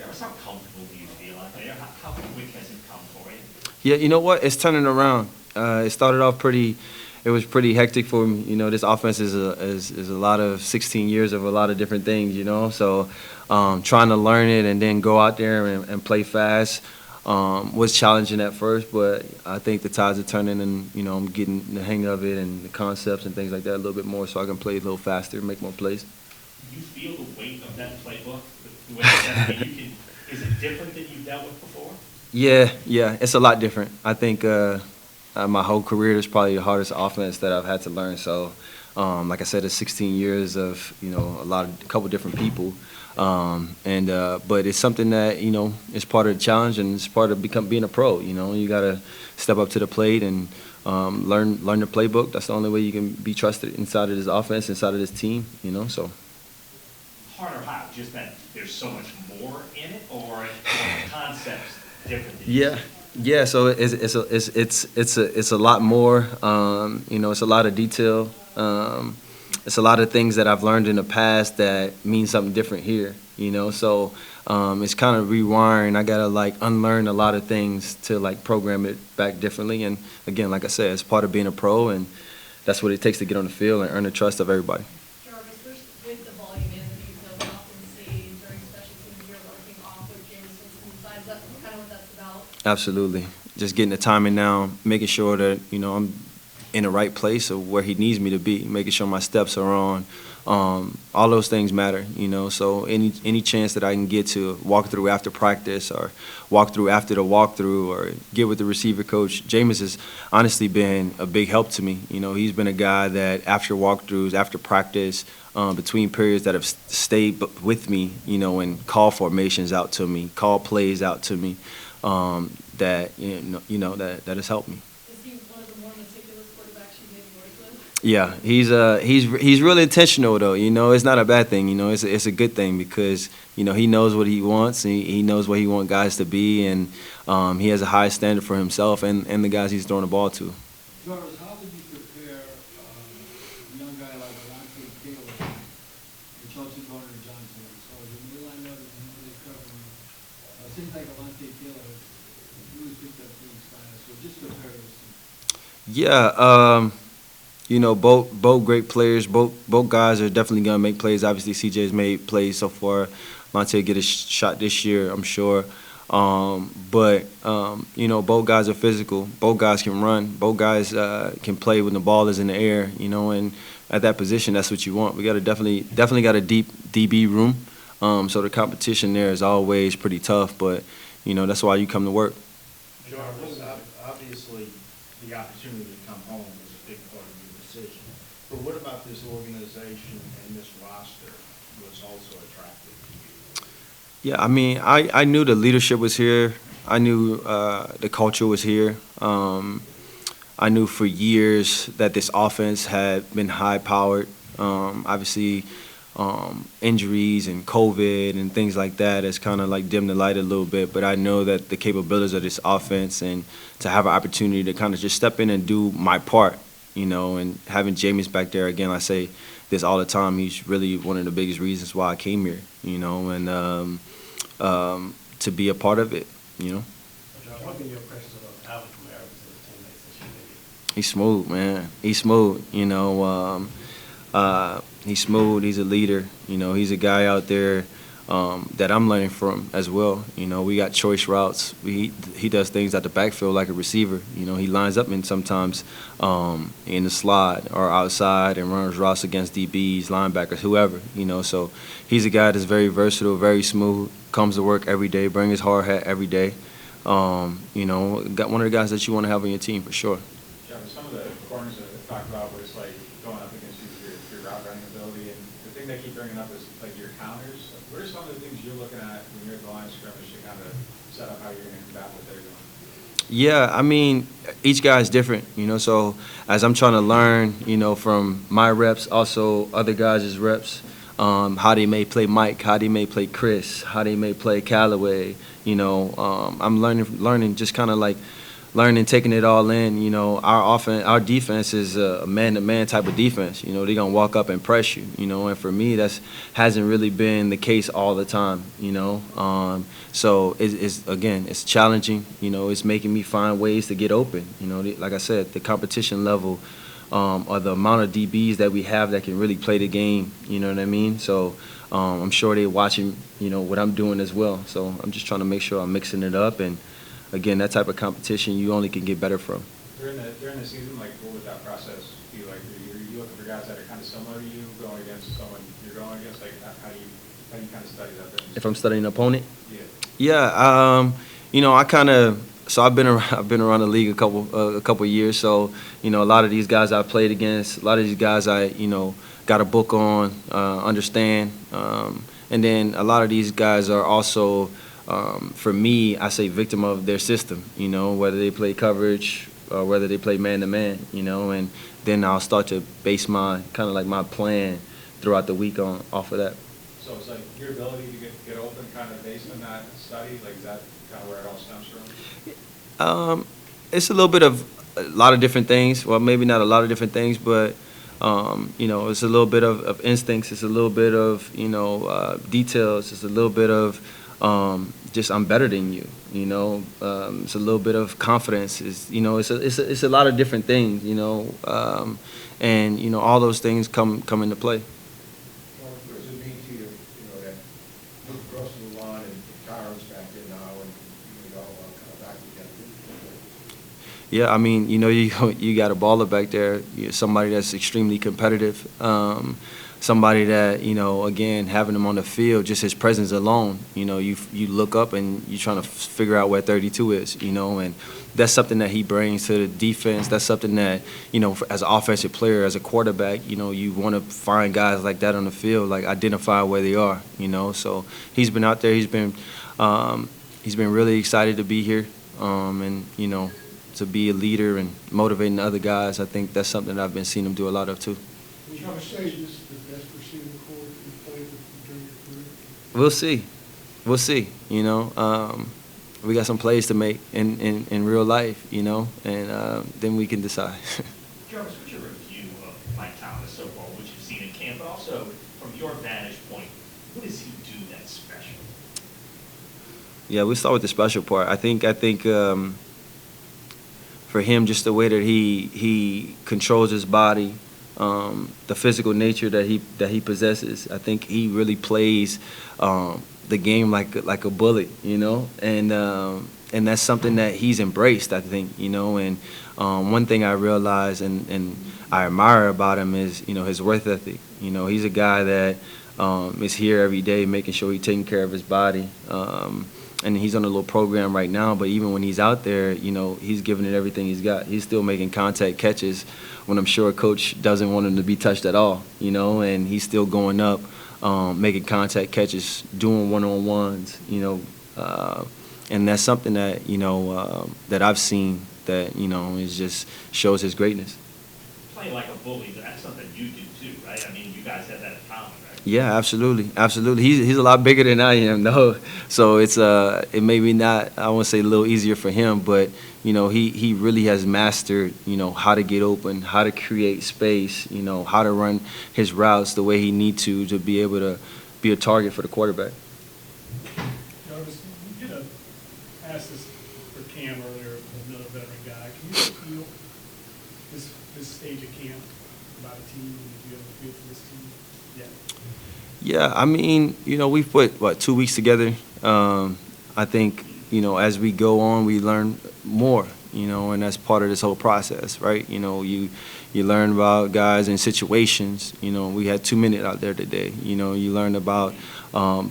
Jarvis, how comfortable do you feel out there? How quick has it come for you? Yeah, you know what? It's turning around. It started off pretty. It was pretty hectic for me. You know, this offense is a lot of 16 years of a lot of different things. You know, so trying to learn it and then go out there and play fast was challenging at first. But I think the tides are turning, and you know, I'm getting the hang of it and the concepts and things like that a little bit more, so I can play a little faster, make more plays. Do you feel the weight of that playbook? The way that you can, is it different than you've dealt with before? Yeah, it's a lot different. I think my whole career is probably the hardest offense that I've had to learn. So, like I said, it's 16 years of a couple different people, but it's something that is part of the challenge and it's part of being a pro. You know, you got to step up to the plate and learn the playbook. That's the only way you can be trusted inside of this offense, inside of this team. You know, so. Harder how? Just that there's so much more in it, or the concepts different than Yeah. So it's a lot more. It's a lot of detail. It's a lot of things that I've learned in the past that mean something different here. You know, so it's kind of rewiring. I gotta unlearn a lot of things to program it back differently. And again, like I said, it's part of being a pro, and that's what it takes to get on the field and earn the trust of everybody. Jarvis, with the volume and the detail, we often see during special teams you're working off with James inside. Is that kind of what that's about? Absolutely. Just getting the timing down, making sure that, I'm in the right place or where he needs me to be, making sure my steps are on. All those things matter, so any chance that I can get to walk through after practice or walk through after the walkthrough or get with the receiver coach. Jameis has honestly been a big help to me. He's been a guy that after walkthroughs, after practice, between periods that have stayed with me, and call formations out to me, call plays out to me, that has helped me. Is he one of the more meticulous quarterbacks you maybe worked with? Yeah, he's really intentional though. It's not a bad thing. It's a good thing because he knows what he wants. And he knows what he wants guys to be, and he has a high standard for himself and the guys he's throwing the ball to. Jarvis, how would you prepare a young guy like Alante Taylor and Chelsea Gardner-Johnson? So when they line up and they're covering, it seems like Alante Taylor really picked up things fast. So just compare those two. Yeah, both great players. Both guys are definitely gonna make plays. Obviously, CJ's made plays so far. Monte get a shot this year, I'm sure. But both guys are physical. Both guys can run. Both guys can play when the ball is in the air. And at that position, that's what you want. We definitely got a deep DB room. So the competition there is always pretty tough. But that's why you come to work. Jarvis, obviously, the opportunity to come home was a big part of your decision. But what about this organization and this roster was also attractive to you? Yeah, I mean, I knew the leadership was here. I knew the culture was here. I knew for years that this offense had been high-powered. Obviously, injuries and COVID and things like that has kind of dimmed the light a little bit. But I know that the capabilities of this offense and to have an opportunity to kind of just step in and do my part, and having Jameis back there, again, I say this all the time, he's really one of the biggest reasons why I came here, and to be a part of it, What have been your impressions of Alvin Kamara as a teammate since you made it? He's smooth, man. He's smooth, he's smooth. He's a leader. He's a guy out there that I'm learning from as well. We got choice routes. He does things at the backfield like a receiver. He lines up in sometimes in the slot or outside and runs routes against DBs, linebackers, whoever. So he's a guy that's very versatile, very smooth. Comes to work every day, brings his hard hat every day. Got one of the guys that you want to have on your team for sure. Jarvis, some of the corners that have talked about what it's like going up against your route running ability, and the thing they keep bringing up is your counters. What are some of the things you're looking at when you're at the line of scrimmage to kind of set up how you're going to combat what they're doing? Yeah, I mean, each guy is different, so as I'm trying to learn, from my reps, also other guys' reps, how they may play Mike, how they may play Chris, how they may play Callaway, I'm learning just kind of learning, taking it all in. You know, our defense is a man-to-man type of defense. You know, they're gonna walk up and press you. You know, and for me, that's hasn't really been the case all the time. You know, so it's challenging. You know, it's making me find ways to get open. You know, like I said, the competition level. Or the amount of DBs that we have that can really play the game, you know what I mean? So I'm sure they're watching, you know, what I'm doing as well. So I'm just trying to make sure I'm mixing it up. And, again, that type of competition you only can get better from. During the season, like, what would that process be like? Are you looking for guys that are kind of similar to you, going against someone you're going against? Like, how do you kind of study that? If I'm studying an opponent? Yeah. Yeah, you know, I've been around the league a couple years. So, you know, a lot of these guys I played against, a lot of these guys I, you know, got a book on, understand, and then a lot of these guys are also, for me, I say victim of their system. You know, whether they play coverage or whether they play man-to-man. You know, and then I'll start to base my kind of like my plan throughout the week off of that. So it's like your ability to get open, kind of based on that study. Like, is that kind of where it all stems from? It's a little bit of a lot of different things. Well, maybe not a lot of different things, but you know, it's a little bit of instincts. It's a little bit of, you know, details. It's a little bit of just I'm better than you. You know, it's a little bit of confidence. It's, you know, it's a lot of different things. You know, and you know, all those things come into play. What does it mean to you, you know, that look across the line and Kyron's back there now and you all kind of back together? Yeah, I mean, you know, you got a baller back there, somebody that's extremely competitive, somebody that, you know, again, having him on the field, just his presence alone, you know, you look up and you're trying to figure out where 32 is, you know, and that's something that he brings to the defense. That's something that, you know, as an offensive player, as a quarterback, you know, you want to find guys like that on the field, like identify where they are, you know. So he's been out there. He's been really excited to be here, and, you know, to be a leader and motivating other guys. I think that's something that I've been seeing him do a lot of too. Would you say this is the best receiving core you've played with during your career? We'll see. We'll see. You know, we got some plays to make in real life, you know, and then we can decide. Jarvis, what's your review of Mike Thomas so far, what you've seen in camp, but also from your vantage point, what does he do that's special? Yeah, we'll start with the special part. I think for him, just the way that he controls his body, the physical nature that he possesses, I think he really plays the game like a bully, you know, and that's something that he's embraced, I think, you know. And one thing I realize and I admire about him is, you know, his work ethic. You know, he's a guy that is here every day making sure he's taking care of his body. And he's on a little program right now, but even when he's out there, you know, he's giving it everything he's got. He's still making contact catches when I'm sure coach doesn't want him to be touched at all, you know, and he's still going up, making contact catches, doing one-on-ones, you know, and that's something that, you know, that I've seen that, you know, is just shows his greatness. Playing like a bully, that's something you do too, right? I mean, you guys have that in common, right? Yeah, absolutely, absolutely. He's a lot bigger than I am, though. So it's it may be not, I won't say a little easier for him, but you know, he really has mastered, you know, how to get open, how to create space, you know, how to run his routes the way he needs to be able to be a target for the quarterback. Jarvis, you know, asked this for Cam earlier, another veteran guy. Can you feel this stage of camp about a team, and do you have a feel for this team yet? Yeah, I mean, you know, we've put, 2 weeks together. I think, you know, as we go on, we learn more, you know, and that's part of this whole process, right? You know, you learn about guys in situations. You know, we had 2 minutes out there today. You know, you learn about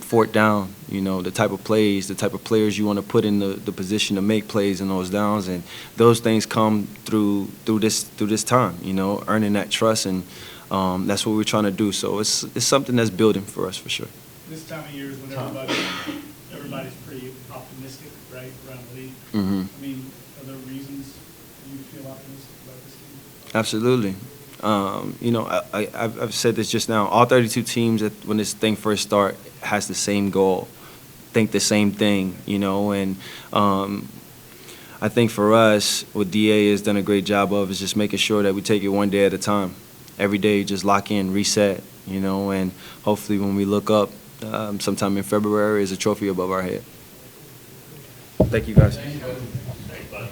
fourth down, you know, the type of plays, the type of players you want to put in the position to make plays in those downs, and those things come through this time, you know, earning that trust, and that's what we're trying to do. So it's something that's building for us for sure. This time of year is when everybody's pretty optimistic, right, around the league. Mm-hmm. I mean, are there reasons you feel optimistic about this team? Absolutely. You know, I've said this just now. All 32 teams, when this thing first starts, has the same goal, think the same thing, you know. And I think for us, what DA has done a great job of is just making sure that we take it one day at a time. Every day, just lock in, reset, you know, and hopefully when we look up sometime in February, is a trophy above our head. Thank you, guys. Thanks, bud.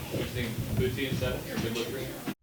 Good team, 7, or good look right now?